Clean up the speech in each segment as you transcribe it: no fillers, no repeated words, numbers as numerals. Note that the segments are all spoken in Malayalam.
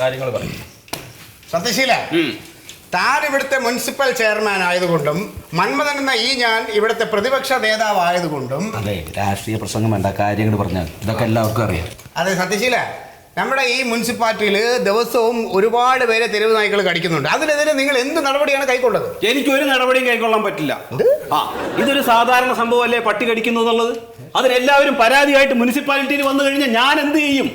കാര്യങ്ങൾ പറയും. സത്യശീല, താൻ ഇവിടുത്തെ മുനിസിപ്പൽ ചെയർമാൻ ആയതുകൊണ്ടും മന്മഥൻ എന്ന ഞാൻ ഇവിടുത്തെ പ്രതിപക്ഷ നേതാവായതുകൊണ്ടും. അതെ, രാഷ്ട്രീയ പ്രസംഗം വേണ്ട, കാര്യങ്ങൾ പറഞ്ഞാൽ ഇതൊക്കെ എല്ലാവർക്കും അറിയാം. അതെ സത്യശീല, നമ്മുടെ ഈ മുനിസിപ്പാലിറ്റിയിൽ ദിവസവും ഒരുപാട് പേരെ തെരുവ് നായ്ക്കൾ കടിക്കുന്നുണ്ട്. അതിനെതിരെ നിങ്ങൾ എന്ത് നടപടിയാണ് കൈക്കൊണ്ടത്? എനിക്കൊരു നടപടിയും കൈക്കൊള്ളാൻ പറ്റില്ല. ഇതൊരു സാധാരണ സംഭവമല്ലേ പട്ടി കടിക്കുന്നു എന്നുള്ളത്. അതിനെല്ലാവരും പരാതിയായിട്ട് മുനിസിപ്പാലിറ്റിയിൽ വന്നു കഴിഞ്ഞാൽ ഞാൻ എന്ത് ചെയ്യും?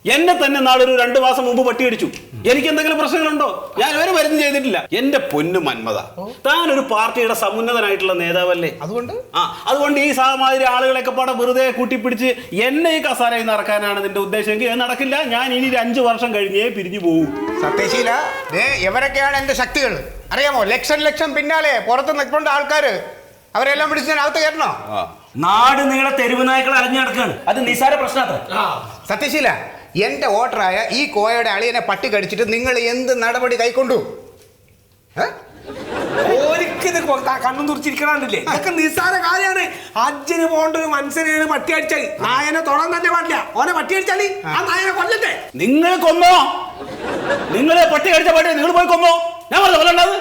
എന്നെ തന്നെ നാളൊരു 2 മാസം മുമ്പ് പട്ടി കടിച്ചു. എനിക്ക് എന്തെങ്കിലും പ്രശ്നങ്ങളുണ്ടോ? ഞാൻ ഒരു മരുന്ന് ചെയ്തിട്ടില്ല. എന്റെ പൊന്നു മന്മഥ, താൻ ഒരു പാർട്ടിയുടെ സമുന്നതനായിട്ടുള്ള നേതാവല്ലേ. അതുകൊണ്ട് ഈ സാമാതിരി ആളുകളൊക്കെ പാടെ വെറുതെ കൂട്ടിപ്പിടിച്ച് എന്നെ ഈ കസാരയിൽ നടക്കാനാണ് നിന്റെ ഉദ്ദേശമെങ്കിൽ അത് നടക്കില്ല. ഞാൻ ഇനി 5 വർഷം കഴിഞ്ഞേ പിരിഞ്ഞു പോകും. സത്യശീല, ഇവരൊക്കെയാണ് എന്റെ ശക്തികൾ, അറിയാമോ? ലക്ഷം പിന്നാലെ പുറത്ത് നിൽക്കേണ്ട ആൾക്കാര്, അവരെല്ലാം പിടിച്ച് ഞാൻ അകത്ത് കയറണോ? നാട് നിങ്ങളെ തെരുവ് നായ്ക്കൾ അറിഞ്ഞു നടക്കുകയാണ്. അത് നിസാര പ്രശ്നമാണ്. സത്യശീല, എന്റെ വോട്ടറായ ഈ കോയയുടെ അളിയനെ പട്ടി കടിച്ചിട്ട് നിങ്ങൾ എന്ത് നടപടി കൈക്കൊണ്ടു? കണ്ണും തുറച്ചിരിക്കണില്ലേ? ഇതൊക്കെ നിസ്സാര കാര്യമാണ്. അജ്ജന് പോകേണ്ട ഒരു മനുഷ്യനെയാണ് പട്ടി അടിച്ചാൽ. നായനെ തൊടാൻ തന്നെ പാടില്ല. ഓനെ പട്ടി അടിച്ചാൽ ആ നായനെ കൊല്ലട്ടെ. നിങ്ങൾ കൊന്നോ? നിങ്ങളെ പട്ടി കടിച്ച പട്ടി നിങ്ങൾ പോയി കൊന്നോ? ഞാൻ കൊല്ലണ്ടത്.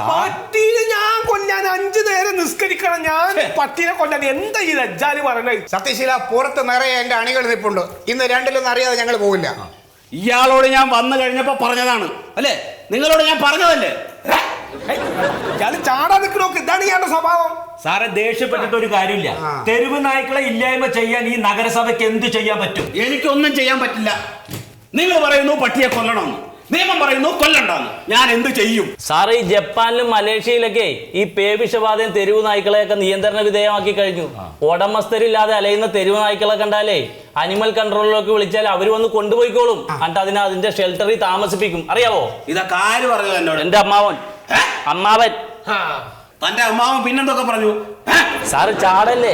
പട്ടീനെ ഞാൻ കൊല്ലാൻ 5 നേരം നിസ്കരിക്കണം. ഞാൻ പട്ടീനെ കൊല്ലാൻ എന്താ ഈ ലജ്ജാല് പറഞ്ഞത്? സത്യശീല, പുറത്ത് നിറയെ എന്റെ അണികൾ നിൽപ്പുണ്ട്. ഇന്ന് 2-1 അറിയാതെ ഞങ്ങൾ പോകില്ല. ഇയാളോട് ഞാൻ വന്നു കഴിഞ്ഞപ്പോ പറഞ്ഞതാണ് അല്ലേ? നിങ്ങളോട് ഞാൻ പറഞ്ഞതല്ലേ? ചാടാൻ നിൽക്കണോക്ക്. ഇതാണ് ഇയാളുടെ സ്വഭാവം. സാറെ, ദേഷ്യപ്പെട്ടിട്ട് ഒരു കാര്യമില്ല. തെരുവ് നായ്ക്കളെ ഇല്ലായ്മ ചെയ്യാൻ ഈ നഗരസഭയ്ക്ക് എന്ത് ചെയ്യാൻ പറ്റും? എനിക്കൊന്നും ചെയ്യാൻ പറ്റില്ല. നിങ്ങൾ പറയുന്നു പട്ടിയെ കൊല്ലണം, നിയമം പറയുന്നു കൊല്ലണ്ടെന്ന്. ഞാൻ എന്ത് ചെയ്യും? സാറ് ഈ ജപ്പാനിലും മലേഷ്യയിലൊക്കെ ഈ പേവിഷബാധയും തെരുവ് നായ്ക്കളെയൊക്കെ നിയന്ത്രണ വിധേയമാക്കി കഴിഞ്ഞു. ഉടമസ്ഥരില്ലാതെ അലയുന്ന തെരുവ് നായ്ക്കളെ കണ്ടാലേ അനിമൽ കൺട്രോളിലേക്ക് വിളിച്ചാൽ അവർ വന്ന് കൊണ്ടുപോയിക്കോളും. എന്നിട്ട് അതിന്റെ ഷെൽട്ടറിൽ താമസിപ്പിക്കും. അറിയാവോ? ഇതൊക്കെ ആര് പറഞ്ഞു എന്നോട്? എന്റെ അമ്മാവൻ. തന്റെ അമ്മാവൻ പിന്നെന്തൊക്കെ പറഞ്ഞു? സാറ് ചാടല്ലേ.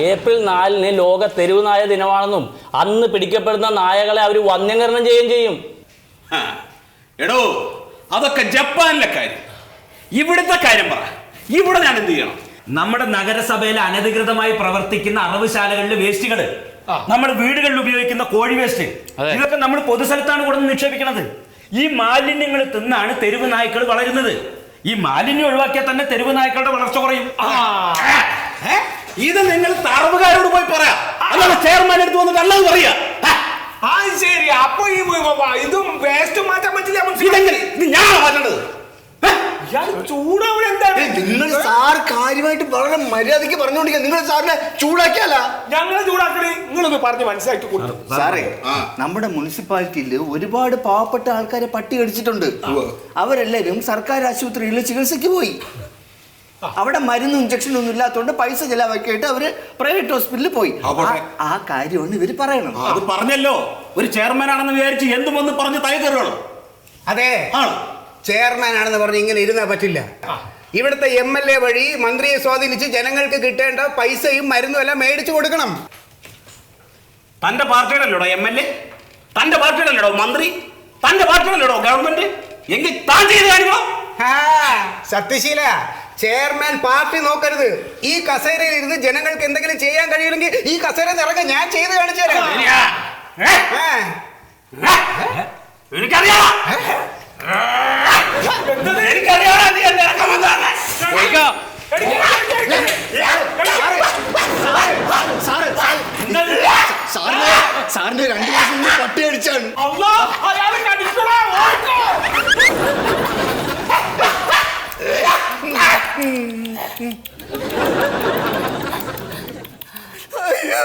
ഏപ്രിൽ 4-ന് ലോക തെരുവ് നായ ദിനമാണെന്നും അന്ന് പിടിക്കപ്പെടുന്ന നായകളെ അവർ വന്ധ്യംകരണം ചെയ്യുകയും ചെയ്യും. എടോ, അതൊക്കെ ജപ്പാനിലെ കാര്യം. ഇവിടുത്തെ കാര്യം പറ. ഇവിടെ ഞാൻ എന്ത് ചെയ്യണം? നമ്മുടെ നഗരസഭയിൽ അനധികൃതമായി പ്രവർത്തിക്കുന്ന അറവുശാലകളിലെ വേസ്റ്റുകൾ, നമ്മുടെ വീടുകളിൽ ഉപയോഗിക്കുന്ന കോഴി വേസ്റ്റ്, ഇതൊക്കെ നമ്മൾ പൊതുസ്ഥലത്താണ് കൊടുത്ത് നിക്ഷേപിക്കുന്നത്. ഈ മാലിന്യങ്ങൾ തിന്നാണ് തെരുവ് നായ്ക്കൾ വളരുന്നത്. ഈ മാലിന്യം ഒഴിവാക്കിയാൽ തന്നെ തെരുവ് നായ്ക്കളുടെ വളർച്ച കുറയും. ഇത് നിങ്ങൾ തറവുകാരോട് പോയി പറയാം, അല്ലാതെ ചെയർമാൻ എടുത്ത് വന്നിട്ട് അല്ലാതെ പറയാ. ശരി, അപ്പൊ ഈ ഇതും വേസ്റ്റും മാറ്റാൻ പറ്റില്ല. ഞാൻ മാറ്റേണ്ടത് ചൂടാവിടെ എന്താണ്? നിങ്ങൾ സാർ കാര്യമായിട്ട് വളരെ മര്യാദയ്ക്ക് പറഞ്ഞുകൊണ്ടിരിക്കുക. നിങ്ങൾ സാറിനെ ചൂടാക്കിയല്ല. ഞങ്ങളെ ചൂടാക്കണേ. നിങ്ങളൊന്ന് പറഞ്ഞ് മനസ്സിലാക്കി കൊടുത്തു. സാറേ, നമ്മുടെ മുനിസിപ്പാലിറ്റിയിൽ ഒരുപാട് പാവപ്പെട്ട ആൾക്കാരെ പട്ടി കടിച്ചിട്ടുണ്ട്. അവരെല്ലാവരും സർക്കാർ ആശുപത്രിയിൽ ചികിത്സയ്ക്ക് പോയി. അവിടെ മരുന്നും ഇഞ്ചക്ഷനും ഒന്നും ഇല്ലാത്തതുകൊണ്ട് പൈസ ചെലവാക്കിയിട്ട് അവര് പ്രൈവറ്റ് ഹോസ്പിറ്റലിൽ പോയി. ആ കാര്യമാണ് ഇവര് പറയണം. അത് പറഞ്ഞല്ലോ, ഒരു ചെയർമാൻ ആണെന്ന് വിചാരിച്ച് എന്തും വന്ന് പറഞ്ഞ് തയ്യാറുകളോ? അതെ, ചെയർമാൻ ആണെന്ന് പറഞ്ഞ് ഇങ്ങനെ ഇരുന്നാ പറ്റില്ല. ഇവിടുത്തെ MLA വഴി മന്ത്രിയെ സ്വാധീനിച്ച് ജനങ്ങൾക്ക് കിട്ടേണ്ട പൈസയും മരുന്നും എല്ലാം മേടിച്ചു കൊടുക്കണം. തന്റെ പാർട്ടിയുടെല്ലോടോ MLA, തന്റെ പാർട്ടിയുടെല്ലോടോ മന്ത്രി, തന്റെ പാർട്ടിയുടെല്ലോടോ ഗവൺമെന്റ്. എങ്കിൽ താൻ ചെയ്ത് കാണിക്കണം. സത്യശീല, ചെയർമാൻ പാർട്ടി നോക്കരുത്. ഈ കസേരയിൽ ഇരുന്ന് ജനങ്ങൾക്ക് എന്തെങ്കിലും ചെയ്യാൻ കഴിയില്ലെങ്കിൽ ഈ കസേര ഇറങ്ങാൻ ഞാൻ ചെയ്ത് കാണിച്ചു തരാം. എനിക്കറിയാം. സാറിന്റെ 2 ദിവസം മുമ്പ് പട്ടി അടിച്ചാണ്. അയ്യോ